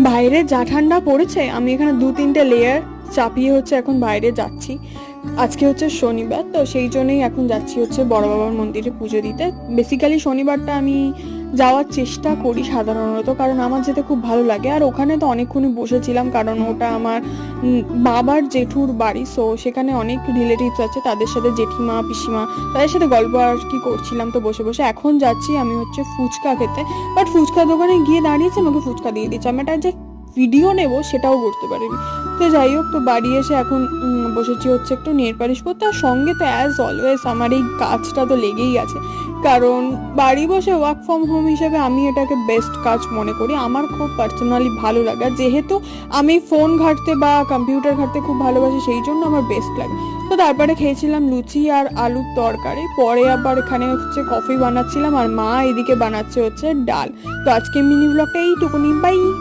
বাইরে যা ঠান্ডা পড়েছে, আমি এখানে 2-3টে লেয়ার চাপিয়ে হচ্ছে এখন বাইরে যাচ্ছি। আজকে হচ্ছে শনিবার, তো সেই জন্যই এখন যাচ্ছি হচ্ছে বড় বাবার মন্দিরে পুজো দিতে। বেসিক্যালি শনিবারটা আমি যাওয়ার চেষ্টা করি সাধারণত, কারণ আমার যেতে খুব ভালো লাগে। আর ওখানে তো অনেকক্ষণই বসেছিলাম, কারণ ওটা আমার বাবার জেঠুর বাড়ি, সো সেখানে অনেক রিলেটিভস আছে, তাদের সাথে জেঠিমা পিসিমা তাদের সাথে গল্প আর কি করছিলাম। তো বসে বসে এখন যাচ্ছি আমি হচ্ছে ফুচকা খেতে। বাট ফুচকা দোকানে গিয়ে দাঁড়িয়েছে, আমাকে ফুচকা দিয়ে দিচ্ছে, আমি একটা যে ভিডিও নেব সেটাও করতে পারিনি। তো যাই হোক, তো বাড়ি এসে এখন বসেছি হচ্ছে একটু নেল পালিশ করতে। আর সঙ্গে তো অ্যাজ অলওয়েজ আমার এই কাজটা তো লেগেই আছে, কারণ বাড়ি বসে ওয়ার্ক ফ্রম হোম হিসেবে আমি এটাকে বেস্ট কাজ মনে করি। আমার খুব পার্সোনালি ভালো লাগে, আর যেহেতু আমি ফোন ঘাঁটতে বা কম্পিউটার ঘাঁটতে খুব ভালোবাসি, সেই জন্য আমার বেস্ট লাগে। তো তারপরে খেয়েছিলাম লুচি আর আলুর তরকারি, পরে আবার এখানে হচ্ছে কফি বানাচ্ছিলাম, আর মা এদিকে বানাচ্ছে হচ্ছে ডাল। তো আজকে মিনি ব্লগটা এইটুকুনি, বাই।